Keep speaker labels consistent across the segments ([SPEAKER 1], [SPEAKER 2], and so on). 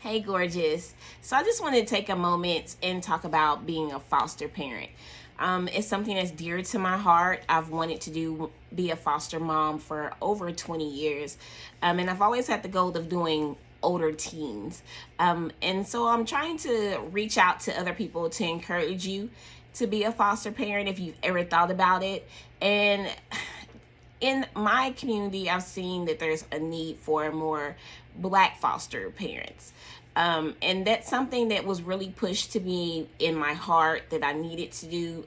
[SPEAKER 1] Hey, gorgeous. So I just wanted to take a moment and talk about being a foster parent. It's something that's dear to my heart. I've wanted to be a foster mom for over 20 years, and I've always had the goal of doing older teens. And so I'm trying to reach out to other people to encourage you to be a foster parent if you've ever thought about it. And in my community, I've seen that there's a need for more Black foster parents. And that's something that was really pushed to me in my heart that I needed to do.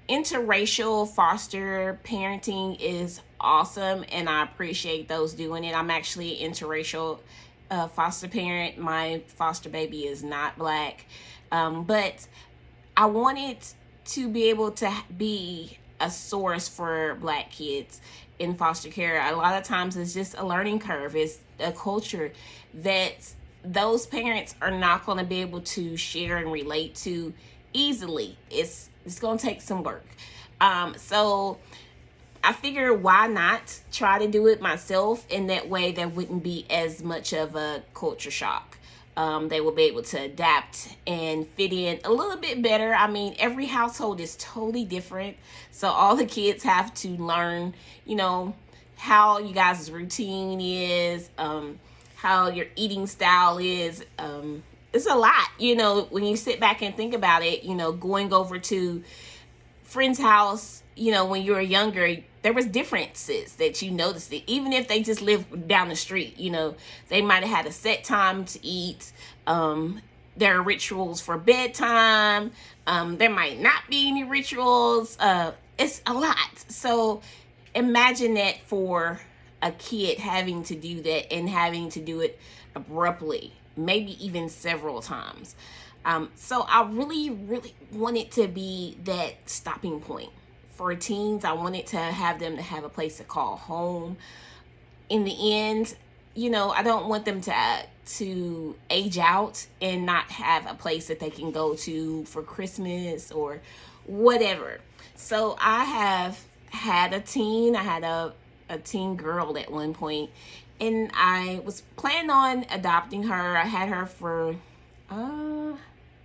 [SPEAKER 1] Interracial foster parenting is awesome, and I appreciate those doing it. I'm actually an interracial foster parent. My foster baby is not Black, but I wanted to be able to be a source for Black kids in foster care. A lot of times it's just a learning curve. It's a culture that those parents are not going to be able to share and relate to easily. It's going to take some work. So I figured, why not try to do it myself? In that way, there wouldn't be as much of a culture shock. They will be able to adapt and fit in a little bit better. I mean, every household is totally different. So all the kids have to learn, how you guys' routine is, how your eating style is. It's a lot, when you sit back and think about it, going over to friend's house, when you were younger, there was differences that you noticed. It. Even if they just lived down the street, they might have had a set time to eat. There are rituals for bedtime. There might not be any rituals. It's a lot. So imagine that for a kid having to do that and having to do it abruptly, maybe even several times. So I really, really wanted to be that stopping point for teens. I wanted to have them to have a place to call home. In the end, I don't want them to age out and not have a place that they can go to for Christmas or whatever. So I have had a teen. I had a teen girl at one point, and I was planning on adopting her. I had her for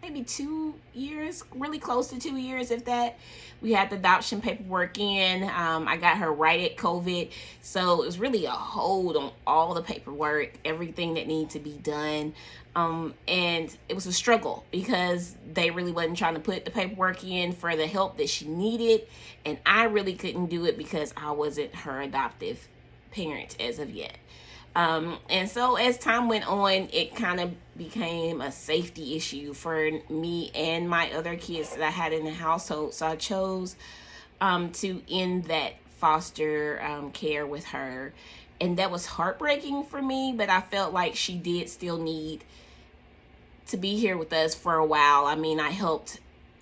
[SPEAKER 1] maybe 2 years, really close to 2 years, if that. We had the adoption paperwork in. I got her right at COVID, so it was really a hold on all the paperwork, everything that needed to be done. And it was a struggle because they really wasn't trying to put the paperwork in for the help that she needed, and I really couldn't do it because I wasn't her adoptive parent as of yet. And so as time went on, it kind of became a safety issue for me and my other kids that I had in the household. So I chose to end that foster care with her. And that was heartbreaking for me, but I felt like she did still need to be here with us for a while. I mean, I helped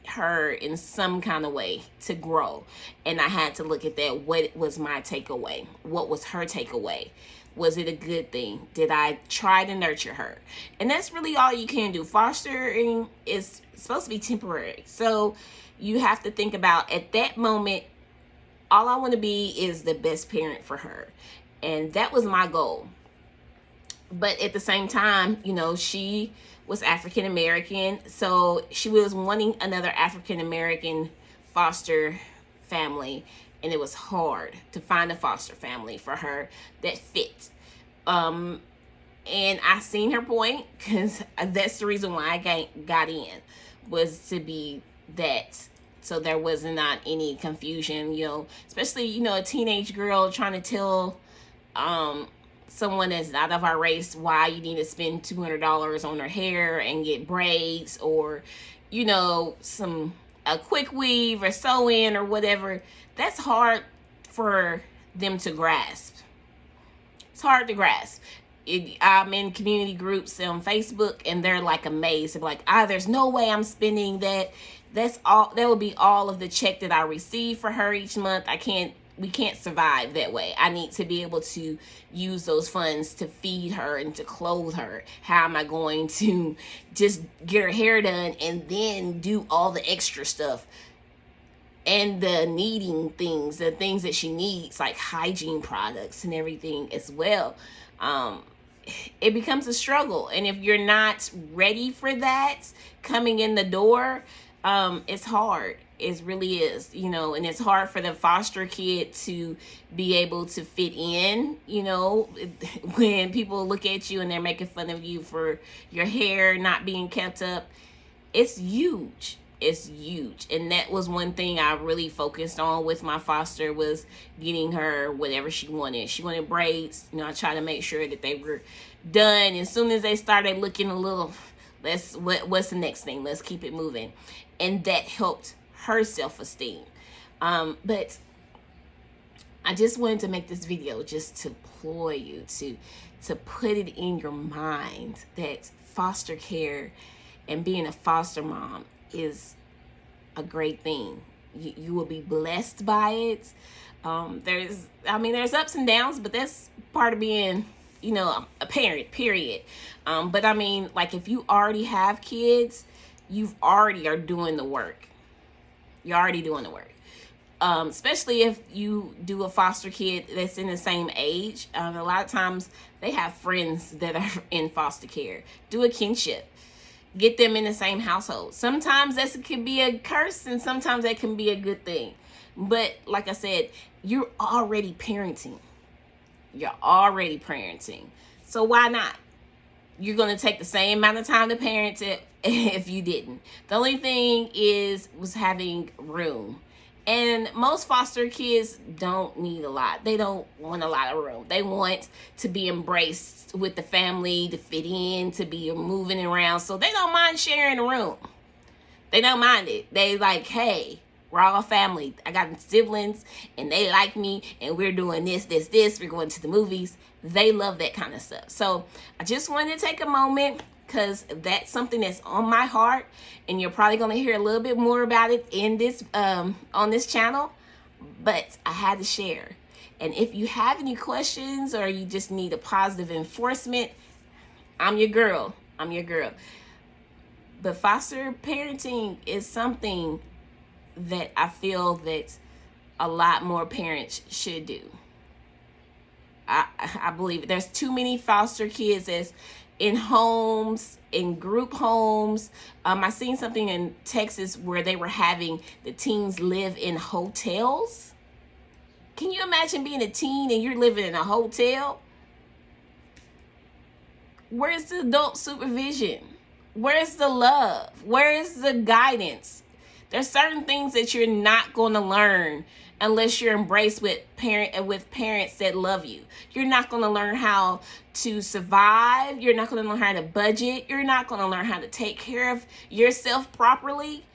[SPEAKER 1] her in some kind of way to grow. And I had to look at that. What was my takeaway? What was her takeaway? Was it a good thing? Did I try to nurture her? And that's really all you can do. Fostering is supposed to be temporary. So you have to think about, at that moment, all I want to be is the best parent for her. And that was my goal. But at the same time, she was African American. So she was wanting another African American foster family. And it was hard to find a foster family for her that fit. And I seen her point, because that's the reason why I got in, was to be that. So there was not any confusion, especially, a teenage girl trying to tell someone that's not of our race why you need to spend $200 on her hair and get braids, or, a quick weave or sew in or whatever. That's hard for them to grasp. It's hard to grasp. I'm in community groups on Facebook, and they're like amazed. They're like, there's no way I'm spending that. That's all. That will be all of the check that I receive for her each month. We can't survive that way. I need to be able to use those funds to feed her and to clothe her. How am I going to just get her hair done and then do all the extra stuff? And the needing things, the things that she needs, like hygiene products and everything as well. it becomes a struggle. And if you're not ready for that coming in the door, it's hard. It really is, and it's hard for the foster kid to be able to fit in, when people look at you and they're making fun of you for your hair not being kept up. It's huge. It's huge. And that was one thing I really focused on with my foster, was getting her whatever she wanted. She wanted braids. I tried to make sure that they were done. As soon as they started looking a little, what's the next thing? Let's keep it moving. And that helped her self-esteem. But I just wanted to make this video just to employ you to put it in your mind that foster care and being a foster mom is a great thing. You will be blessed by it. There's ups and downs, but that's part of being, a parent, period. But if you already have kids, you already are doing the work. You're already doing the work. Especially if you do a foster kid that's in the same age. A lot of times they have friends that are in foster care. Do a kinship. Get them in the same household. Sometimes that can be a curse, and sometimes that can be a good thing. But like I said, you're already parenting. So why not? You're going to take the same amount of time to parent it if you didn't. The only thing was having room. And most foster kids don't need a lot. They don't want a lot of room. They want to be embraced with the family, to fit in, to be moving around. So they don't mind sharing a room. They don't mind it. They like, hey, we're all family. I got siblings and they like me and we're doing this. We're going to the movies. They love that kind of stuff. So I just wanted to take a moment, because that's something that's on my heart, and you're probably going to hear a little bit more about it in this on this channel, but I had to share. And if you have any questions or you just need a positive enforcement, I'm your girl. But foster parenting is something that I feel that a lot more parents should do. I believe there's too many foster kids that's in homes, in group homes. I seen something in Texas where they were having the teens live in hotels. Can you imagine being a teen and you're living in a hotel? Where's the adult supervision? Where's the love? Where is the guidance? There's certain things that you're not going to learn unless you're embraced with parents that love you. You're not going to learn how to survive. You're not going to learn how to budget. You're not going to learn how to take care of yourself properly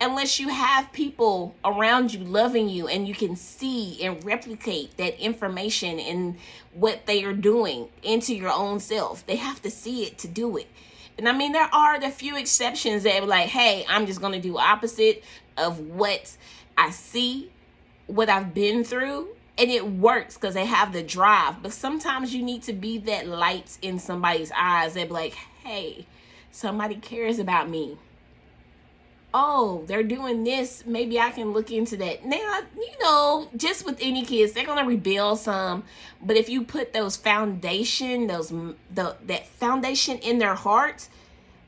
[SPEAKER 1] unless you have people around you loving you and you can see and replicate that information and what they are doing into your own self. They have to see it to do it. And there are the few exceptions that are like, hey, I'm just going to do opposite of what I see, what I've been through. And it works because they have the drive. But sometimes you need to be that light in somebody's eyes. They're like, hey, somebody cares about me. Oh, they're doing this. Maybe I can look into that. Now, just with any kids, they're going to rebel some. But if you put those foundation, that foundation in their heart,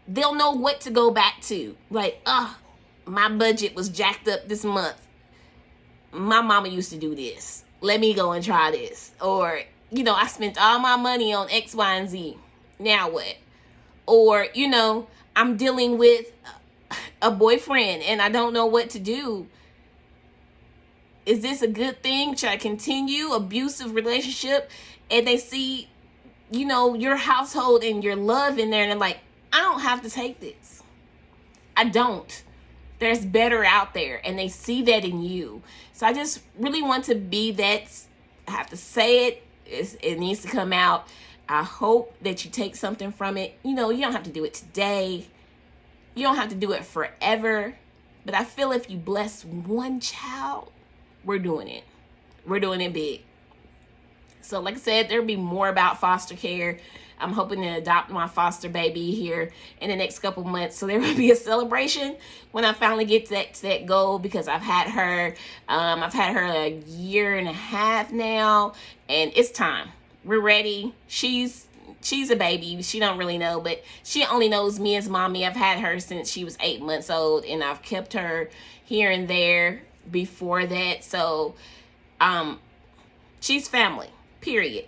[SPEAKER 1] they'll know what to go back to. Like, my budget was jacked up this month. My mama used to do this. Let me go and try this. Or, I spent all my money on X, Y, and Z. Now what? Or, I'm dealing with a boyfriend and I don't know what to do. Is this a good thing? Should I continue abusive relationship? And they see, your household and your love in there, and they're like, I don't have to take this. I don't. There's better out there, and they see that in you. So I just really want to be that. I have to say it. It needs to come out. I hope that you take something from it. You don't have to do it today. You don't have to do it forever. But I feel if you bless one child, we're doing it. We're doing it big. So like I said, there'll be more about foster care. I'm hoping to adopt my foster baby here in the next couple months. So there will be a celebration when I finally get to that goal, because I've had her a year and a half now, and it's time. We're ready. She's she's a baby. She don't really know, but she only knows me as mommy. I've had her since she was 8 months old, and I've kept her here and there before that. So she's family, period.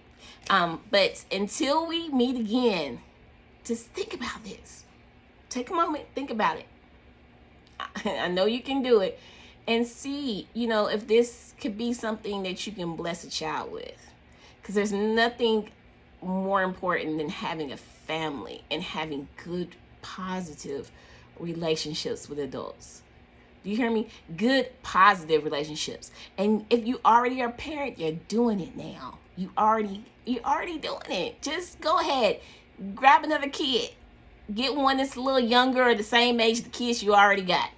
[SPEAKER 1] But until we meet again, just think about this. Take a moment, think about it. I know you can do it. And see, if this could be something that you can bless a child with. Because there's nothing more important than having a family and having good, positive relationships with adults. Do you hear me? Good, positive relationships. And if you already are a parent, you're doing it now. You already doing it. Just go ahead, grab another kid. Get one that's a little younger or the same age as the kids you already got.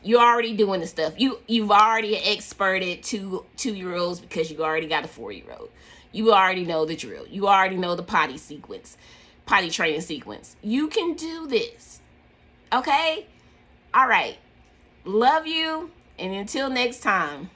[SPEAKER 1] You're already doing the stuff. You've already experted 2-year-olds because you already got a 4-year-old. You already know the drill. You already know the potty training sequence. You can do this. Okay? All right. Love you. And until next time.